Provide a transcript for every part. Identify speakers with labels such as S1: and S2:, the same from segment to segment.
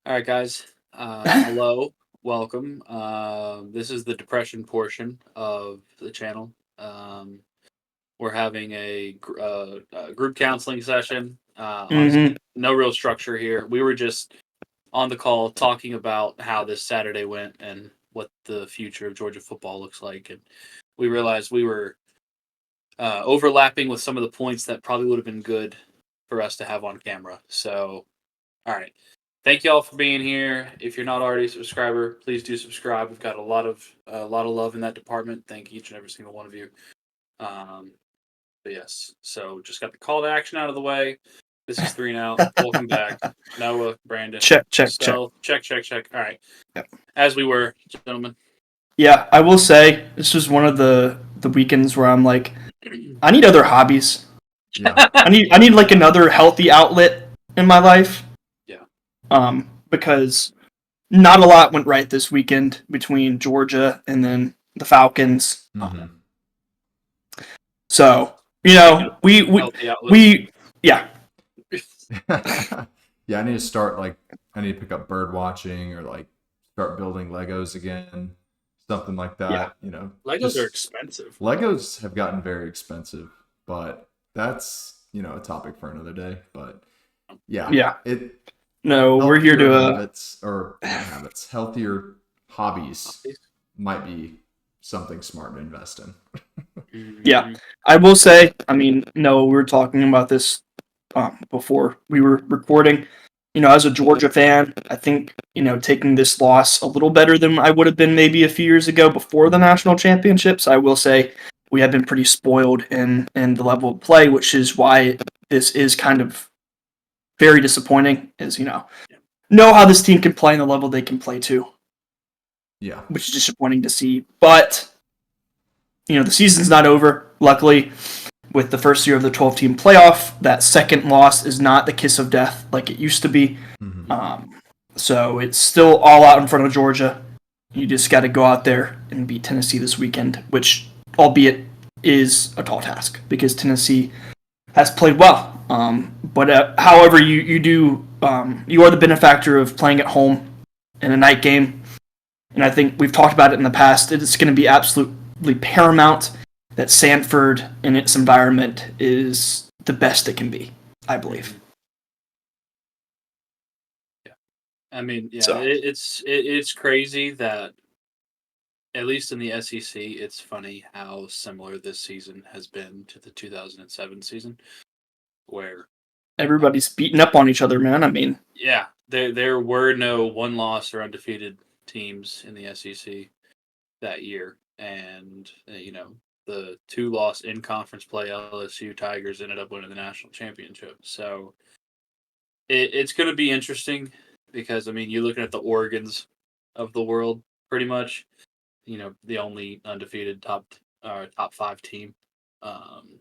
S1: All right, guys. Hello, welcome. This is the depression portion of the channel. We're having a group counseling session.
S2: Mm-hmm.
S1: Honestly, no real structure here. We were just on the call talking about how this Saturday went and what the future of Georgia football looks like, and we realized we were overlapping with some of the points that probably would have been good for us to have on camera. So, all right. Thank you all for being here. If you're not already a subscriber, please do subscribe. We've got a lot of love in that department. Thank each and every single one of you. Um, but yes, so just got the call to action out of the way. This is three now. Welcome back, Noah, Brandon.
S2: Check.
S1: So check. All right,
S2: Yep.
S1: as we were, gentlemen.
S2: Yeah, I will say this was one of the weekends where I'm like, I need other hobbies.
S3: Yeah.
S2: I need like another healthy outlet in my life.
S1: Yeah.
S2: Because not a lot went right this weekend between Georgia and then the Falcons.
S3: Mm-hmm.
S2: So we
S1: Healthy outlet.
S2: yeah.
S3: Yeah, I need to pick up bird watching or like start building Legos again, something like that.
S2: Yeah.
S3: You know,
S1: Legos are expensive.
S3: Legos have gotten very expensive, but that's a topic for another day. But yeah.
S2: We're here to
S3: healthier hobbies might be something smart to invest in.
S2: Yeah, I will say, we were talking about this before we were recording. As a Georgia fan, I think, taking this loss a little better than I would have been maybe a few years ago before the national championships. I will say we have been pretty spoiled in the level of play, which is why this is kind of very disappointing, is, know how this team can play and the level they can play to.
S3: Yeah.
S2: Which is disappointing to see. But, the season's not over, luckily. With the first year of the 12-team playoff, that second loss is not the kiss of death like it used to be.
S3: Mm-hmm.
S2: So it's still all out in front of Georgia. You just got to go out there and beat Tennessee this weekend, which, albeit, is a tall task because Tennessee has played well. But however, you are the benefactor of playing at home in a night game. And I think we've talked about it in the past. It's going to be absolutely paramount that Sanford in its environment is the best it can be, I believe.
S1: Yeah, I mean, yeah, so. It's crazy that at least in the SEC, it's funny how similar this season has been to the 2007 season, where
S2: everybody's beating up on each other, man. I mean,
S1: yeah, there were no one-loss or undefeated teams in the SEC that year, and the 2-loss in conference play LSU Tigers ended up winning the national championship. So it's going to be interesting because, you're looking at the Oregons of the world pretty much, the only undefeated top 5 team. And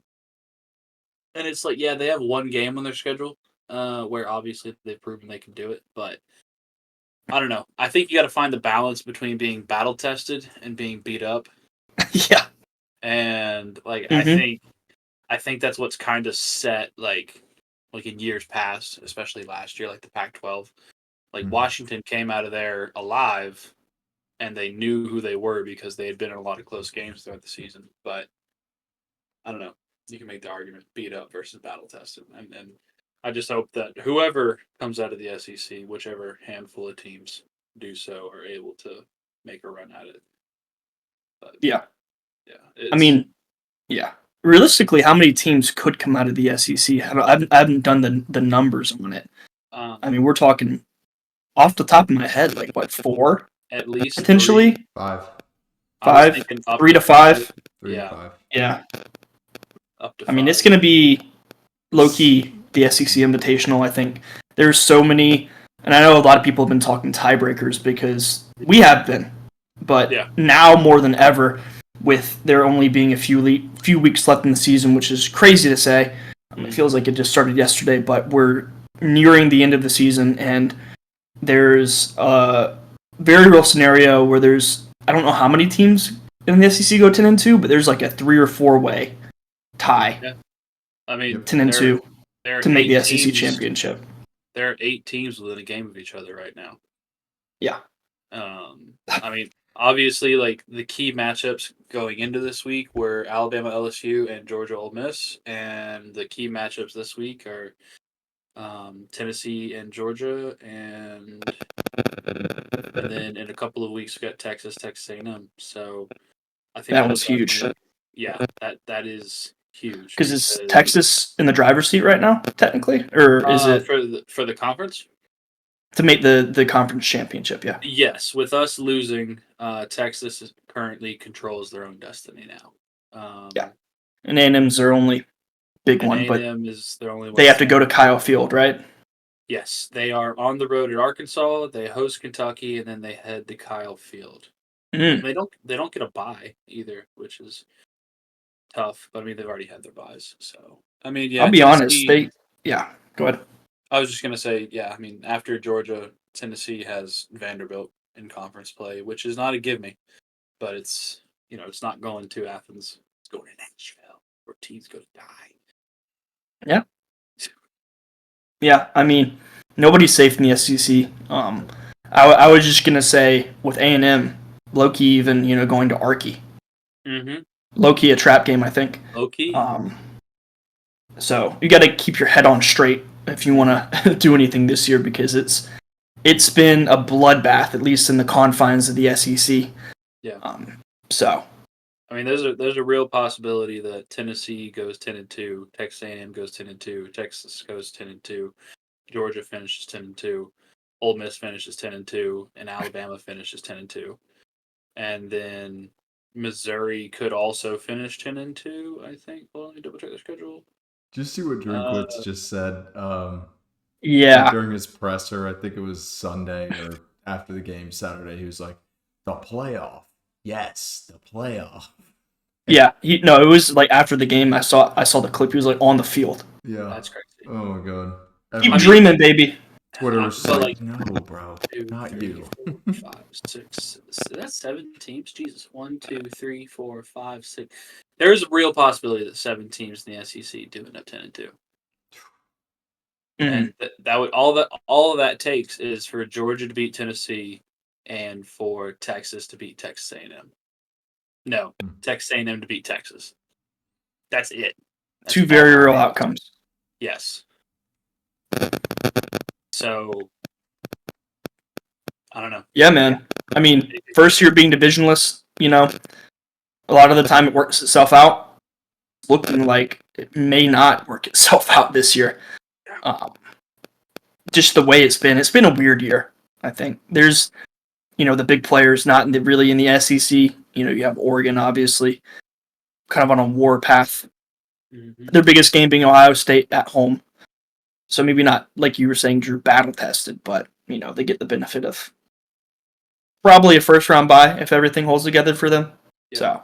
S1: it's like, yeah, they have one game on their schedule where obviously they've proven they can do it. But I don't know. I think you got to find the balance between being battle tested and being beat up.
S2: Yeah.
S1: And I think that's what's kind of set like in years past, especially last year, like the Pac-12. Like Washington came out of there alive, and they knew who they were because they had been in a lot of close games throughout the season. But I don't know. You can make the argument beat up versus battle tested, and I just hope that whoever comes out of the SEC, whichever handful of teams do so, are able to make a run at it. But,
S2: yeah.
S1: Yeah.
S2: Realistically, how many teams could come out of the SEC? I haven't done the numbers on it. We're talking off the top of my head, like what, 4?
S1: At least
S2: potentially
S3: 5.
S2: 5, 3 to 5.
S3: 3 to 5.
S2: Yeah.
S1: Up to 5.
S2: It's going to be low key the SEC Invitational. I think there's so many, and I know a lot of people have been talking tiebreakers because we have been, but now more than ever, with there only being a few weeks left in the season, which is crazy to say. It feels like it just started yesterday, but we're nearing the end of the season, and there's a very real scenario where there's, I don't know how many teams in the SEC go 10-2, but there's like a 3 or 4 way tie.
S1: Yeah.
S2: 10-2 to make the SEC championship.
S1: there are 8 teams within a game of each other right now.
S2: Yeah.
S1: I mean, obviously, like the key matchups going into this week were Alabama LSU and Georgia Ole Miss, and the key matchups this week are Tennessee and Georgia, and then in a couple of weeks we got Texas A&M. So I think
S2: That one's huge.
S1: Yeah, that is huge
S2: because is Texas in the driver's seat right now, technically, or is it
S1: for the conference
S2: to make the conference championship? Yeah.
S1: Yes, with us losing, Texas currently controls their own destiny now.
S2: Yeah. And A&M's their only big one, but
S1: A&M is their only one.
S2: They have to go to Kyle Field, right?
S1: Yes, they are on the road at Arkansas. They host Kentucky, and then they head to Kyle Field.
S2: Mm.
S1: They don't get a bye either, which is tough. But I mean, they've already had their byes, so I mean, yeah.
S2: I'll be honest. Yeah. Go ahead.
S1: I was just gonna say, yeah. I mean, after Georgia, Tennessee has Vanderbilt in conference play, which is not a give me, but it's it's not going to Athens. It's going to Nashville, where teams go to die.
S2: Yeah. Yeah, I mean, nobody's safe in the SEC. I was just gonna say with A&M, low-key even going to Archie.
S1: Mm-hmm.
S2: Low-key a trap game, I think.
S1: Low-key.
S2: So you got to keep your head on straight if you want to do anything this year, because it's been a bloodbath, at least in the confines of the SEC.
S1: Yeah.
S2: So.
S1: I mean, there's a real possibility that Tennessee goes 10-2, Texas A&M goes 10-2, Texas goes 10-2, Georgia finishes 10-2, Ole Miss finishes 10-2, and Alabama finishes 10-2, and then Missouri could also finish 10-2. I think. Well, let me double check the schedule.
S3: Did you see what Drinkwitz just said?
S2: Yeah.
S3: During his presser, I think it was Sunday or after the game Saturday, he was like, "The playoff, yes, the playoff."
S2: Yeah, it was like after the game. I saw the clip. He was like on the field.
S3: Yeah,
S1: that's crazy.
S3: Oh my god,
S2: keep dreaming, baby.
S3: Twitter was like, "No, bro, not
S1: 3,
S3: you."
S1: 4, 5, 6. That's 7 teams. Jesus, 1, 2, 3, 4, 5, 6. There's a real possibility that 7 teams in the SEC do end up 10-2. And that would all of that takes is for Georgia to beat Tennessee and for Texas to beat Texas A&M. No, Texas A&M to beat Texas. That's it. That's
S2: 2 very real outcomes.
S1: Yes. So I don't know.
S2: Yeah, man. I mean, first year being divisionless, a lot of the time it works itself out. It's looking like it may not work itself out this year. Just the way it's been a weird year. I think there's, the big players not really in the SEC. You have Oregon, obviously, kind of on a war path. Mm-hmm. Their biggest game being Ohio State at home. So maybe not, like you were saying, Drew, battle tested, but, they get the benefit of probably a first round bye if everything holds together for them. Yeah. So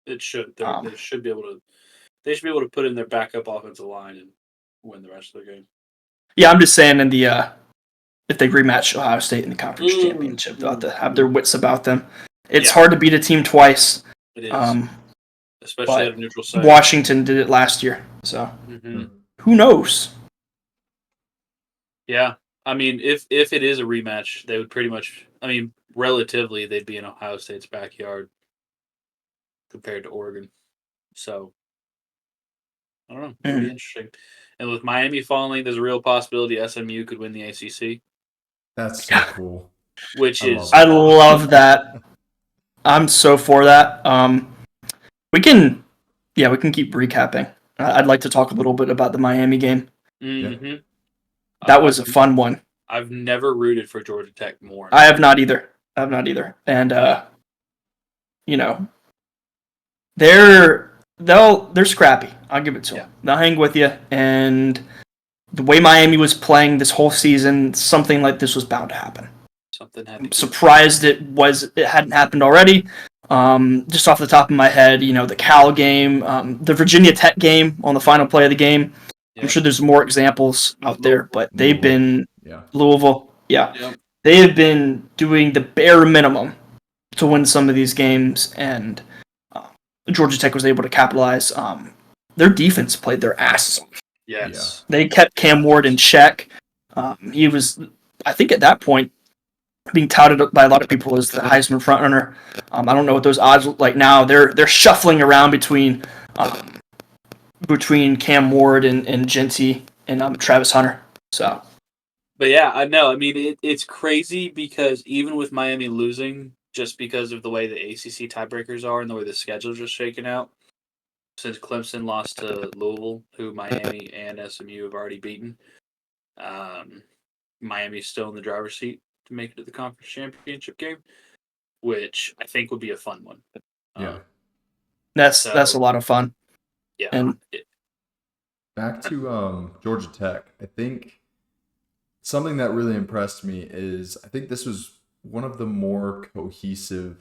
S1: it should. They should be able to put in their backup offensive line and win the rest of the game.
S2: Yeah, I'm just saying if they rematch Ohio State in the conference championship, they'll have to have their wits about them. It's hard to beat a team twice.
S1: It is. Especially at a neutral site.
S2: Washington did it last year, so who knows?
S1: Yeah, I mean, if it is a rematch, they would pretty much. I mean, relatively, they'd be in Ohio State's backyard compared to Oregon. So I don't know. It'd be interesting. And with Miami falling, there's a real possibility SMU could win the ACC.
S3: That's so cool.
S2: I love that. I'm so for that. We can keep recapping. I'd like to talk a little bit about the Miami game.
S1: Mm-hmm.
S2: That was a fun one.
S1: I've never rooted for Georgia Tech more.
S2: I have not either. And they're scrappy. I'll give it to them. They'll hang with you. And the way Miami was playing this whole season, something like this was bound to happen. I'm surprised it hadn't happened already. Just off the top of my head, the Cal game, the Virginia Tech game on the final play of the game. Yep. I'm sure there's more examples out there, but they've been Louisville. Yeah. Yep. They have been doing the bare minimum to win some of these games, and Georgia Tech was able to capitalize. Their defense played their asses off.
S1: Yes.
S2: They kept Cam Ward in check. He was, I think, at that point, being touted by a lot of people as the Heisman frontrunner. I don't know what those odds look like now. They're shuffling around between Cam Ward and Genty and Travis Hunter. So,
S1: but yeah, I know. I mean, it's crazy because even with Miami losing, just because of the way the ACC tiebreakers are and the way the schedule's just shaken out, since Clemson lost to Louisville, who Miami and SMU have already beaten, Miami's still in the driver's seat to make it to the conference championship game, which I think would be a fun one.
S3: Yeah,
S2: that's a lot of fun.
S1: Yeah.
S2: And
S3: back to Georgia Tech, I think something that really impressed me is I think this was one of the more cohesive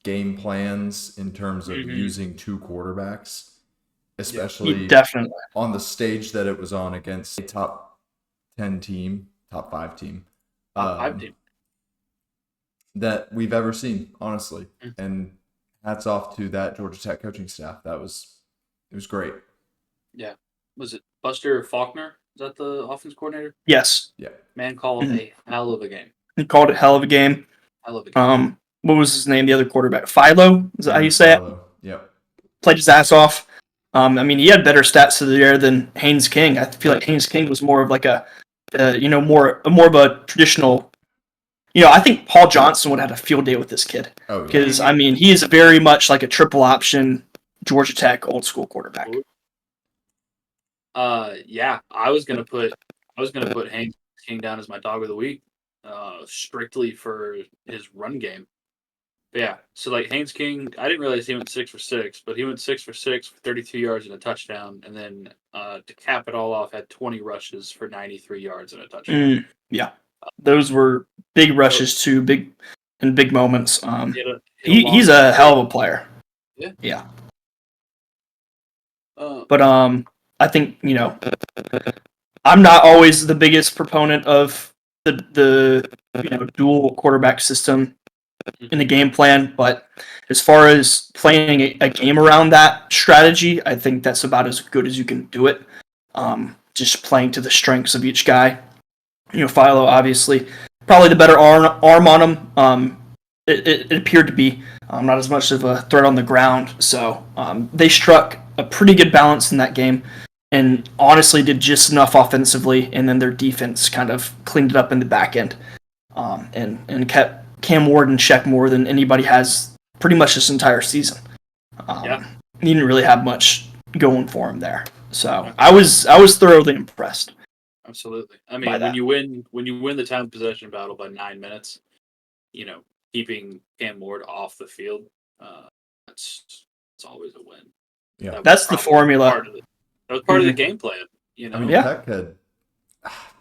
S3: game plans in terms of using two quarterbacks, especially
S2: definitely
S3: on the stage that it was on against a top 10 team, top 5 team.
S1: Top 5 team.
S3: That we've ever seen, honestly. And hats off to that Georgia Tech coaching staff. It was great.
S1: Yeah. Was it Buster Faulkner? Is that the offense coordinator?
S2: Yes.
S3: Yeah.
S1: Man called a hell of a game.
S2: He called it hell of a game.
S1: Hell of a game.
S2: What was his name? The other quarterback, Philo. Is that how you say it?
S3: Yep.
S2: Played his ass off. I mean, he had better stats to the air than Haynes King. I feel like Haynes King was more of like more of a traditional. I think Paul Johnson would have had a field day with this kid because I mean, he is very much like a triple option Georgia Tech old school quarterback.
S1: Yeah, I was gonna put Haynes King down as my dog of the week, strictly for his run game. But yeah, so like Haynes King, I didn't realize he went 6 for 6, but he went 6 for 6 for 32 yards and a touchdown, and then to cap it all off, had 20 rushes for 93 yards and a touchdown.
S2: Yeah, those were big rushes too, big moments. He's a hell of a player. Yeah. But I think I'm not always the biggest proponent of the dual quarterback system in the game plan, but as far as playing a game around that strategy, I think that's about as good as you can do it. Just playing to the strengths of each guy. Philo obviously probably the better arm on him. It appeared to be not as much of a threat on the ground, so they struck a pretty good balance in that game, and honestly did just enough offensively, and then their defense kind of cleaned it up in the back end, and kept Cam Ward in check more than anybody has pretty much this entire season. He didn't really have much going for him there, so I was thoroughly impressed.
S1: Absolutely. I mean, when you win the time of possession battle by 9 minutes, keeping Cam Ward off the field, it's always a win.
S2: Yeah, that's the formula.
S1: That was part of the game plan.
S3: I mean, Tech had,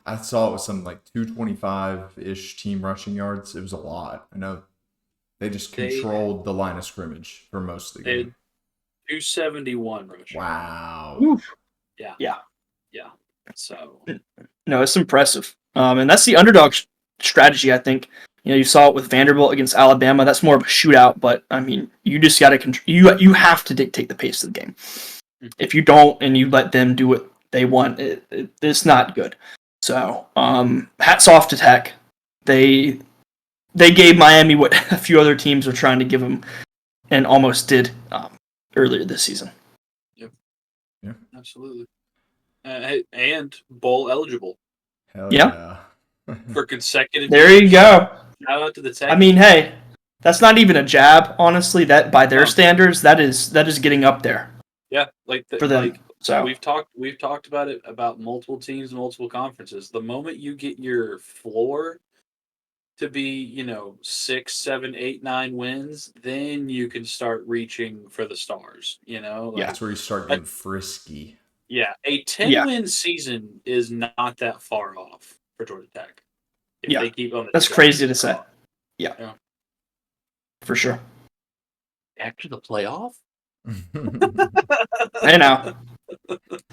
S3: I saw it was some like 225-ish team rushing yards. It was a lot. I know they just controlled the line of scrimmage for most of the game.
S1: 271 rushing.
S3: Wow.
S2: Oof.
S1: Yeah. So
S2: no, it's impressive. And that's the underdog strategy, I think. You saw it with Vanderbilt against Alabama. That's more of a shootout, but I mean, you just got to you have to dictate the pace of the game. If you don't and you let them do what they want, it's not good. So, hats off to Tech. They gave Miami what a few other teams were trying to give them, and almost did earlier this season.
S1: Yep. Yeah. Absolutely. And bowl eligible.
S3: Hell yeah.
S1: For consecutive.
S2: There you go.
S1: Shout out to the Tech.
S2: I mean, hey, that's not even a jab, honestly. That by their standards, that is getting up there.
S1: Yeah,
S2: for them. So
S1: we've talked about it about multiple teams, multiple conferences. The moment you get your floor to be, 6, 7, 8, 9 wins, then you can start reaching for the stars.
S3: That's where you start getting frisky.
S1: Yeah, a 10-win season is not that far off for Georgia Tech. If they keep on
S2: that's crazy to say. Yeah, for sure.
S1: After the playoff.
S2: I know.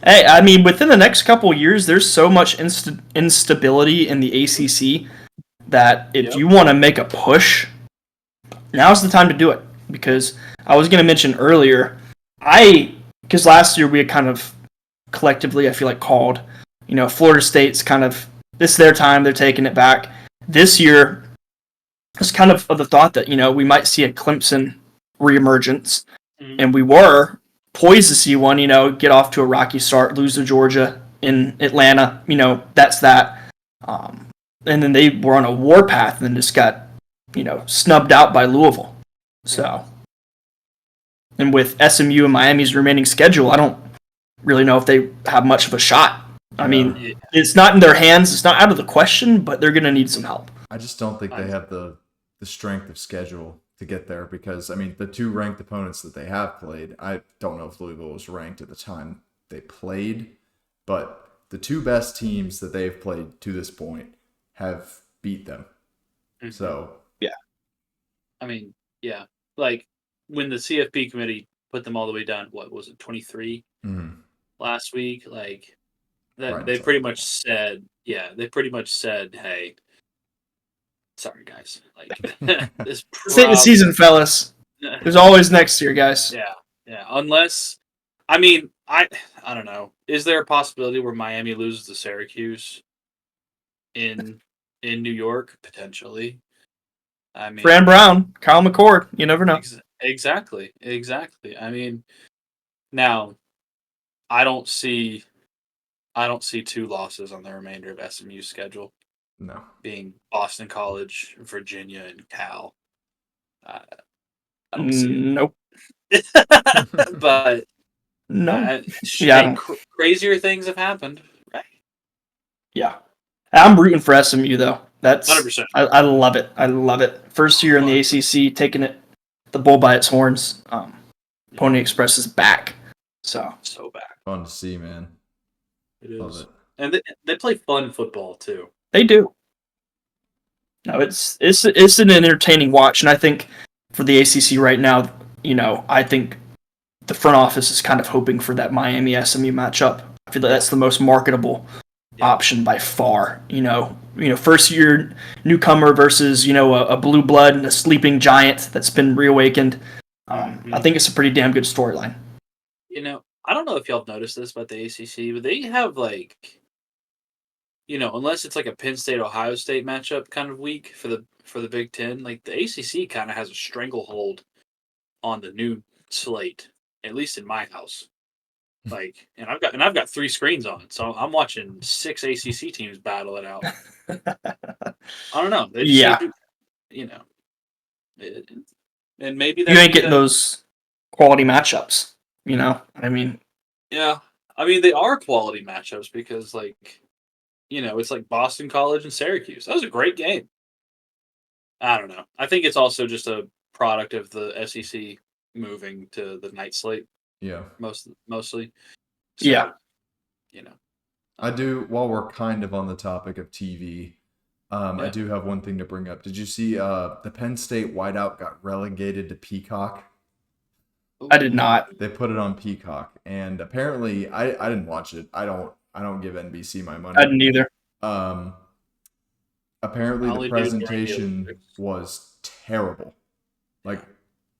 S2: Hey, I mean, within the next couple of years, there's so much instability in the ACC that if you want to make a push, now's the time to do it. Because I was going to mention earlier, because last year we had kind of collectively, I feel like, called, Florida State's kind of this is their time. They're taking it back. This year, it's kind of the thought that, we might see a Clemson reemergence, and we were poised to see one, get off to a rocky start, lose to Georgia in Atlanta. That's that. And then they were on a war path and then just got, snubbed out by Louisville. So, and with SMU and Miami's remaining schedule, I don't really know if they have much of a shot. I mean, it's not in their hands. It's not out of the question, but they're going to need some help.
S3: I just don't think they have the strength of schedule to get there because, I mean, the two ranked opponents that they have played, I don't know if Louisville was ranked at the time they played, but the two best teams that they've played to this point have beat them. Mm-hmm. So,
S2: yeah.
S1: I mean, yeah. Like, when the CFP committee put them all the way down, what was it, 23 last week? Like, they pretty much said, hey, sorry, guys. Like, this
S2: ain't the season, fellas. There's always next year, guys.
S1: Yeah. Unless, I mean, I don't know. Is there a possibility where Miami loses to Syracuse in New York? Potentially. I mean,
S2: Fran Brown, Kyle McCord. You never know.
S1: Exactly. I mean, now, I don't see 2 losses on the remainder of SMU's schedule.
S3: No.
S1: Being Boston College, Virginia, and Cal. I don't see it.
S2: Nope.
S1: But
S2: no.
S1: Crazier things have happened, right?
S2: Yeah. I'm rooting for SMU, though. That's
S1: 100%.
S2: I love it. I love it. First year in the ACC, taking it the bull by its horns. Pony Express is back. So back.
S3: Fun to see, man.
S1: It is. Love it. And they play fun football, too.
S2: They do. No, it's an entertaining watch, and I think for the ACC right now, I think the front office is kind of hoping for that Miami SMU matchup. I feel like that's the most marketable option by far. First year newcomer versus a blue blood and a sleeping giant that's been reawakened. I think it's a pretty damn good storyline.
S1: I don't know if y'all have noticed this about the ACC, but they have unless it's like a Penn State Ohio State matchup kind of week for the Big Ten, like the ACC kind of has a stranglehold on the new slate, at least in my house. Like, and I've got 3 screens on it, so I'm watching 6 ACC teams battle it out. I don't know. And maybe
S2: you ain't getting those quality matchups. I mean,
S1: yeah. I mean, they are quality matchups because, it's like Boston College and Syracuse. That was a great game. I don't know. I think it's also just a product of the SEC moving to the night slate.
S3: Yeah.
S1: Mostly.
S2: So, yeah.
S3: I do, while we're kind of on the topic of TV, I do have one thing to bring up. Did you see the Penn State whiteout got relegated to Peacock?
S2: I did not.
S3: They put it on Peacock, and apparently I didn't watch it. I don't give NBC my money.
S2: I didn't either.
S3: Apparently the presentation was terrible. Like,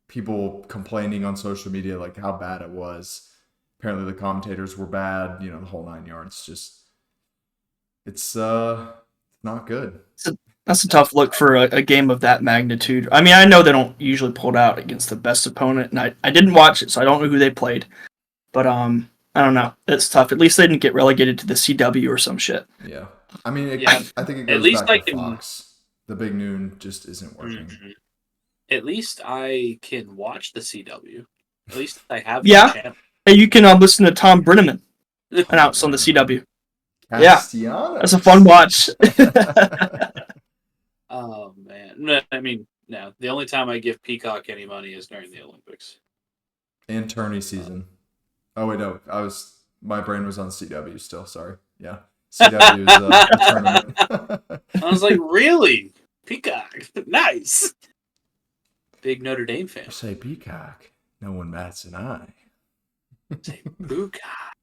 S3: people complaining on social media like how bad it was. Apparently the commentators were bad, the whole 9 yards. Just it's not good.
S2: That's a tough look for a game of that magnitude. I mean, I know they don't usually pull it out against the best opponent, and I didn't watch it, so I don't know who they played. But I don't know. It's tough. At least they didn't get relegated to the CW or some shit.
S3: Yeah. I mean, I think it goes back to Fox. The Big Noon just isn't working. Mm-hmm.
S1: At least I can watch the CW. At least I have
S2: the channel. Hey, you can listen to Tom Brenneman announce on the CW. Yeah, that's a fun watch.
S1: Oh, man. I mean, no. The only time I give Peacock any money is during the Olympics.
S3: And tourney season. Oh, wait, no. My brain was on CW still. Sorry. Yeah. CW is the tournament.
S1: I was like, really? Peacock? Nice. Big Notre Dame fan.
S3: Say Peacock. No one bats an eye.
S1: Say Peacock.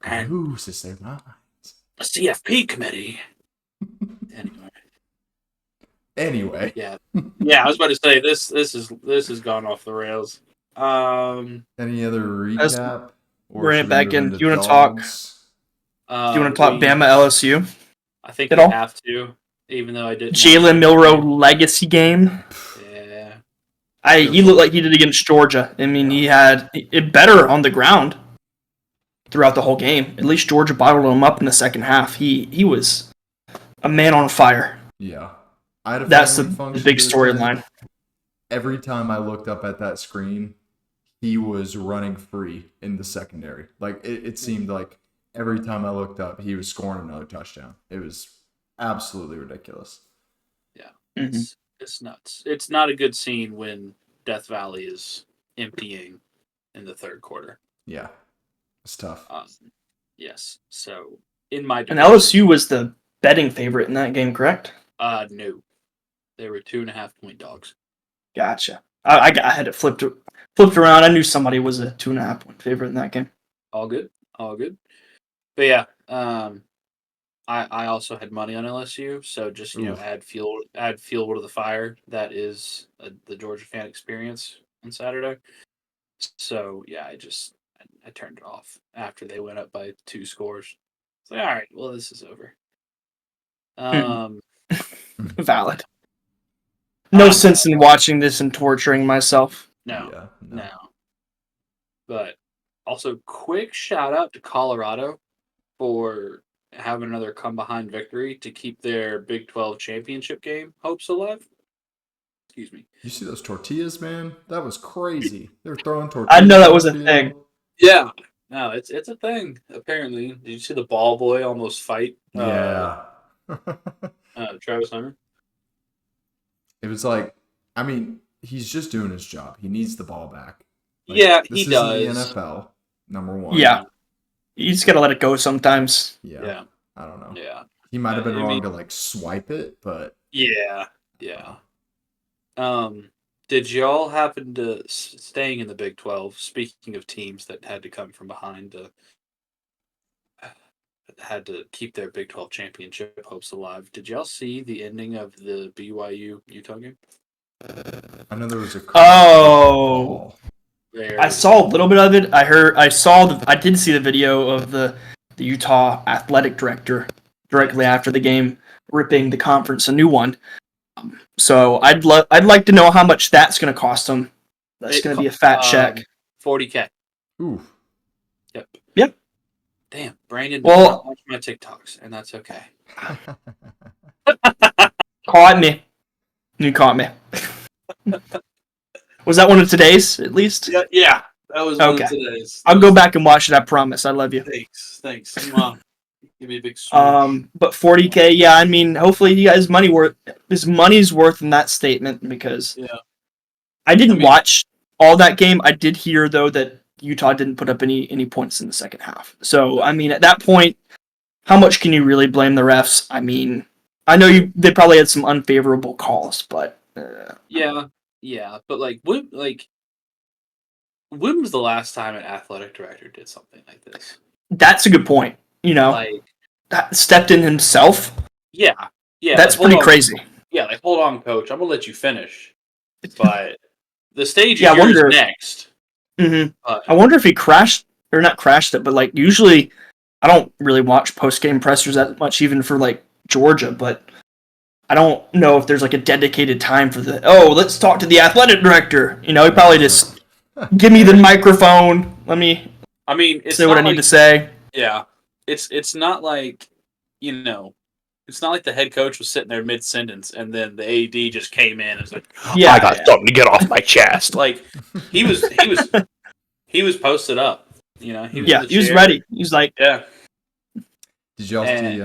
S3: And who's their minds?
S1: The CFP committee.
S3: Anyway.
S1: Yeah. I was about to say this has gone off the rails.
S3: Any other recap?
S2: Bring it back in. Do you want to talk? Do you want to talk Bama LSU?
S1: I think
S2: At
S1: you
S2: all?
S1: have to, even though I didn't.
S2: Jalen Milroe legacy game.
S1: Yeah.
S2: He looked like he did against Georgia. I mean, he had it better on the ground throughout the whole game. At least Georgia bottled him up in the second half. He was a man on fire.
S3: Yeah. I had a
S2: That's the
S3: function
S2: big
S3: the other
S2: storyline.
S3: day. Every time I looked up at that screen, he was running free in the secondary. Like it seemed like every time I looked up, he was scoring another touchdown. It was absolutely ridiculous.
S1: Yeah, it's nuts. It's not a good scene when Death Valley is emptying in the third quarter.
S3: Yeah, it's tough.
S1: Yes. So in my
S2: division, and LSU was the betting favorite in that game, correct?
S1: No, they were 2.5-point dogs.
S2: Gotcha. I had it flipped around. I knew somebody was a 2.5-point favorite in that game.
S1: All good. But yeah, I also had money on LSU, so just add fuel to the fire. That is the Georgia fan experience on Saturday. So yeah, I turned it off after they went up by 2 scores. It's like, all right, well, this is over.
S2: Valid. No sense in watching this and torturing myself.
S1: No. But also, quick shout out to Colorado for having another come behind victory to keep their Big 12 championship game hopes alive. Excuse me.
S3: You see those tortillas, man? That was crazy. They were throwing tortillas.
S2: I know that was a thing.
S1: Yeah. No, it's a thing, apparently. Did you see the ball boy almost fight?
S3: Yeah.
S1: Travis Hunter?
S3: It was like, I mean, he's just doing his job. He needs the ball back.
S1: Like, yeah, he does.
S3: This isn't the NFL, number one.
S2: Yeah. You just got to let it go sometimes.
S3: Yeah. I don't know.
S1: Yeah.
S3: He might have been wrong to, like, swipe it, but...
S1: Yeah. Did y'all happen to, staying in the Big 12, speaking of teams that had to come from behind had to keep their Big 12 championship hopes alive, did y'all see the ending of the BYU-Utah game?
S3: I know there was a...
S2: I saw a little bit of it. I did see the video of the Utah athletic director directly after the game ripping the conference a new one. So I'd like to know how much that's going to cost them. That's going to be a fat check.
S1: $40K.
S3: Ooh.
S1: Yep. Damn, Brandon
S2: does
S1: not watch my TikToks, and that's okay.
S2: Caught me. You caught me. Was that one of today's, at least?
S1: Yeah. That was one of today's.
S2: I'll go back and watch it, I promise. I love you.
S1: Thanks. Mom. Give me a big swoosh.
S2: But $40K, yeah, I mean, hopefully you guys' money's worth in that statement, because I didn't watch all that game. I did hear, though, that Utah didn't put up any points in the second half. So, I mean, at that point, how much can you really blame the refs? I mean, I know they probably had some unfavorable calls, but...
S1: Yeah, but when was the last time an athletic director did something like this?
S2: That's a good point. Stepped in himself. Yeah. That's pretty crazy.
S1: Yeah, hold on, coach. I'm gonna let you finish, but the stage is yours next.
S2: Mm-hmm. I wonder if he not crashed it, but usually I don't really watch post game pressers that much, even for Georgia, but I don't know if there's a dedicated time for let's talk to the athletic director. He probably just give me the microphone. Let me say what I need to say.
S1: Yeah. It's not like, it's not like the head coach was sitting there mid sentence and then the AD just came in and was like, I got something to get off my chest. He was posted up. He was
S2: ready. He was like,
S3: yeah. Did y'all see?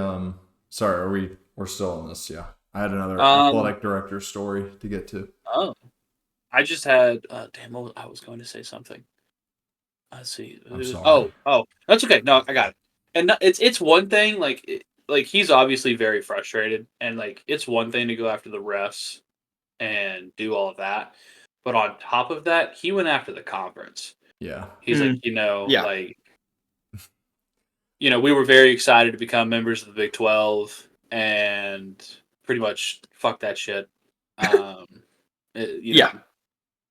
S3: Sorry, we're still on this? Yeah. I had another athletic director story to get to.
S1: Oh, I just had. I was going to say something. Let's see.
S3: I'm sorry.
S1: Oh, that's okay. No, I got it. And it's one thing. He's obviously very frustrated, and it's one thing to go after the refs and do all of that, but on top of that, he went after the conference.
S3: Yeah.
S1: He's we were very excited to become members of the Big 12, and pretty much fuck that shit. For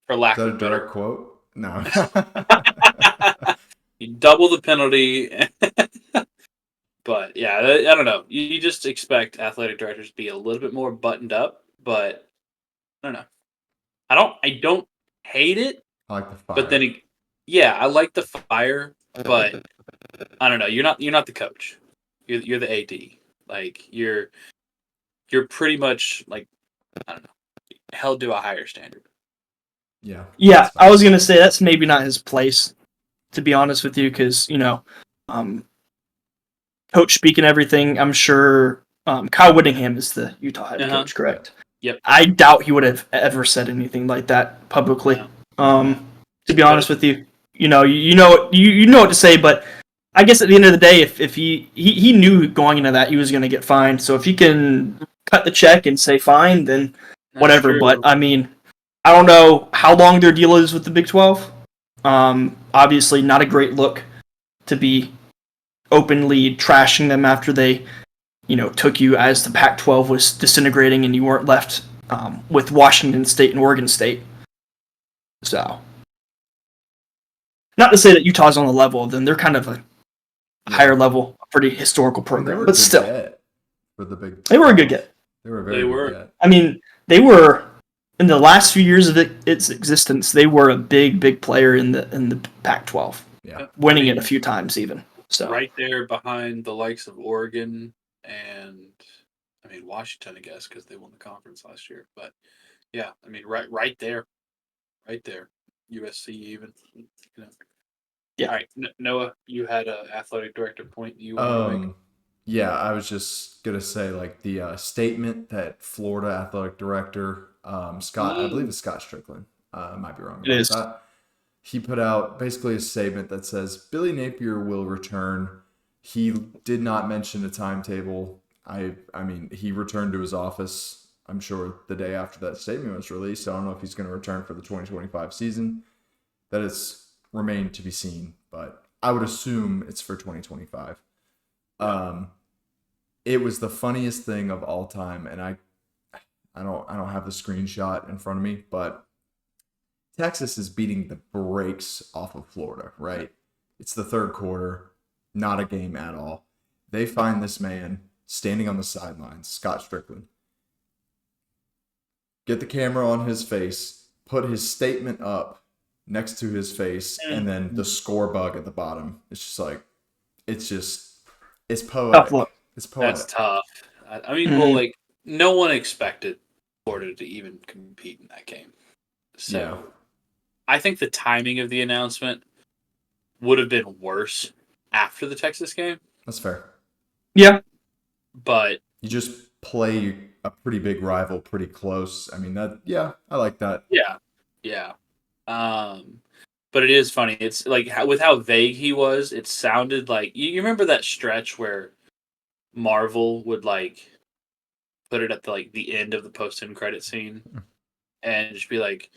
S1: lack of a better
S3: quote. No.
S1: You double the penalty. But yeah, I don't know. You just expect athletic directors to be a little bit more buttoned up, but I don't know. I don't hate it,
S3: I like the fire.
S1: but then yeah, I like the fire, but I don't know. You're not the coach. You're the AD. Like you're pretty much like I don't know, held to a higher standard.
S3: Yeah.
S2: Yeah, I was gonna say that's maybe not his place, to be honest with you, because coach speaking everything. I'm sure Kyle Whittingham is the Utah head coach, correct?
S1: Yep.
S2: I doubt he would have ever said anything like that publicly. To be honest with you, you know what to say, but I guess at the end of the day, if he knew going into that he was going to get fined, so if he can cut the check and say fine, then whatever. But I mean, I don't know how long their deal is with the Big 12. Obviously, not a great look to be openly trashing them after they, took you as the Pac-12 was disintegrating and you weren't left with Washington State and Oregon State. So, not to say that Utah's on the level of them. They're kind of a higher level, pretty historical program, but still,
S3: for the Big 12.
S2: They were a good get.
S3: They were a very good get.
S2: I mean, they were in the last few years of its existence. They were a big player in the Pac-12.
S3: Yeah,
S2: winning it a few times even. So
S1: right there behind the likes of Oregon and Washington, I guess, because they won the conference last year. But yeah, right there, USC even. Yeah. All right, Noah, you had an athletic director point you wanted to make.
S3: Yeah, I was just gonna say like the statement that Florida athletic director Scott, I believe it's Scott Strickland. I might be wrong about that. He put out basically a statement that says Billy Napier will return. He did not mention a timetable. I mean, he returned to his office, I'm sure, the day after that statement was released. I don't know if he's going to return for the 2025 season. That is remained to be seen, but I would assume it's for 2025. It was the funniest thing of all time, and I don't have the screenshot in front of me, but Texas is beating the brakes off of Florida, right? It's the third quarter, not a game at all. They find this man standing on the sidelines, Scott Strickland. Get the camera on his face, put his statement up next to his face, and then the score bug at the bottom. It's just like, it's poetic. It's poetic.
S1: That's tough. I mean, well, like, no one expected Florida to even compete in that game. So, yeah. I think the timing of the announcement would have been worse after the Texas game.
S3: That's fair.
S2: Yeah.
S1: But
S3: you just play a pretty big rival pretty close. I mean, I like that.
S1: Yeah. Yeah. But it is funny. It's like with how vague he was, it sounded like you remember that stretch where Marvel would like put it at the end of the post-end credit scene and just be like,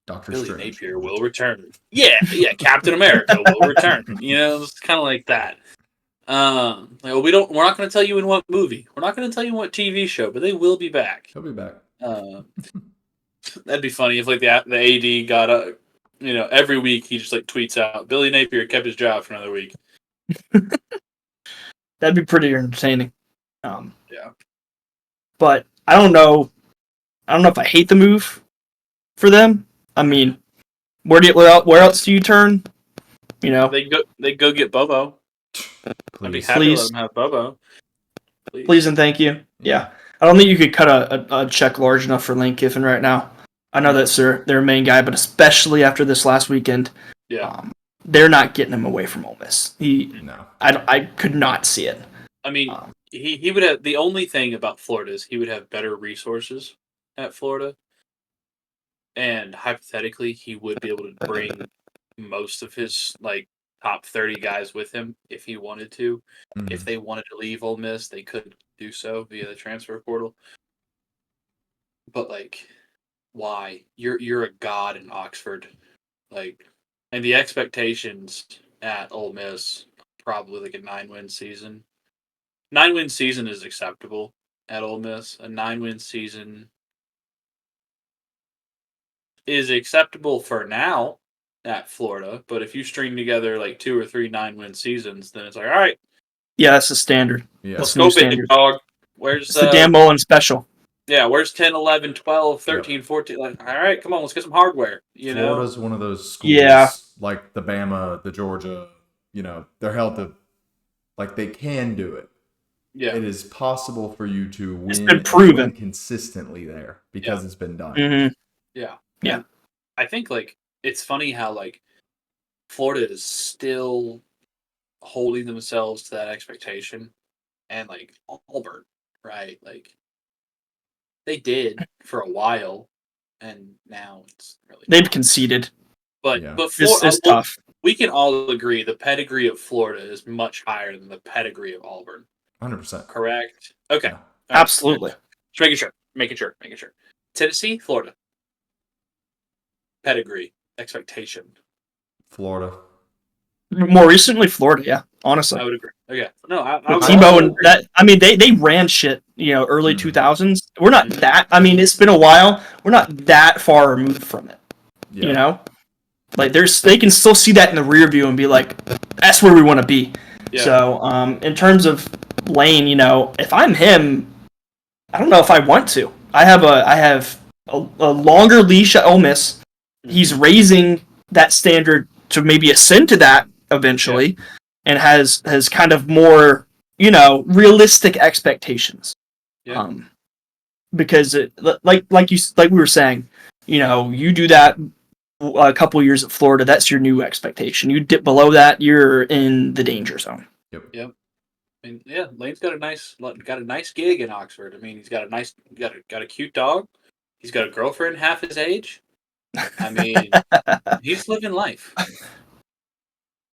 S3: Doctor
S1: Billy
S3: Strange.
S1: Napier will return. Yeah, Captain America will return. It's kind of like that. We're not going to tell you in what movie. We're not going to tell you in what TV show, but they will be back.
S3: He'll be back.
S1: That'd be funny if the AD got every week he just tweets out Billy Napier kept his job for another week.
S2: That'd be pretty entertaining.
S1: Yeah.
S2: But I don't know. I don't know if I hate the move for them. I mean, where else do you turn?
S1: They go get Bobo. I'd be happy to let them have Bobo.
S2: Please and thank you. Yeah. I don't think you could cut a check large enough for Lane Kiffin right now. I know that's their main guy, but especially after this last weekend, they're not getting him away from Ole Miss. I could not see it.
S1: I mean, he would have, the only thing about Florida is he would have better resources at Florida, and hypothetically, he would be able to bring most of his top 30 guys with him if he wanted to. Mm-hmm. If they wanted to leave Ole Miss, they could do so via the transfer portal. But why? You're a god in Oxford, and the expectations at Ole Miss probably a 9-win season. 9-win season is acceptable at Ole Miss. A 9-win season is acceptable for now at Florida, but if you string together 2 or 3 9-win seasons, then it's all right.
S2: Yeah, that's the standard.
S3: Yeah.
S2: That's
S1: Let's
S2: the
S1: go
S2: new
S1: big
S2: standard.
S1: dog. Where's
S2: It's the Dan Mullen special.
S1: Yeah, where's 10, 11, 12, 13, 14? Like, all right, come on, let's get some hardware.
S3: Florida's one of those schools,
S2: Yeah.
S3: like the Bama, the Georgia, they're held to, like, they can do it.
S1: Yeah.
S3: It is possible for you to win,
S2: It's been
S3: and
S2: proven.
S3: win consistently there because it's been done.
S2: Mm-hmm.
S1: Yeah.
S2: Yeah.
S1: And I think, like, it's funny how, like, Florida is still holding themselves to that expectation. And, like, Auburn, right? Like, they did for a while, and now it's really
S2: They've
S1: not.
S2: conceded.
S1: But
S3: Yeah.
S2: It's tough.
S1: We can all agree the pedigree of Florida is much higher than the pedigree of Auburn.
S3: 100%.
S1: Correct? Okay.
S3: Yeah.
S1: All right.
S2: Absolutely.
S1: Just making sure. Tennessee, Florida. Pedigree, expectation.
S3: Florida.
S2: More recently, Florida. Yeah, honestly.
S1: I would agree. Okay. No, I
S2: With
S1: would
S2: Tebow and
S1: agree.
S2: that. I mean, they ran shit. Early 2000s. We're not that. I mean, it's been a while. We're not that far removed from it.
S3: Yeah.
S2: Like they can still see that in the rear view and be like, that's where we want to be.
S1: Yeah.
S2: So, in terms of Lane, if I'm him, I don't know if I want to. I have a longer leash at Ole Miss. He's raising that standard to maybe ascend to that eventually, and has kind of more realistic expectations.
S1: Yeah.
S2: Because like we were saying, you do that a couple years at Florida, that's your new expectation. You dip below that, you're in the danger zone.
S1: Yep. I mean, yeah, Lane's got a nice gig in Oxford. I mean, he's got a cute dog. He's got a girlfriend half his age. I mean, he's living life.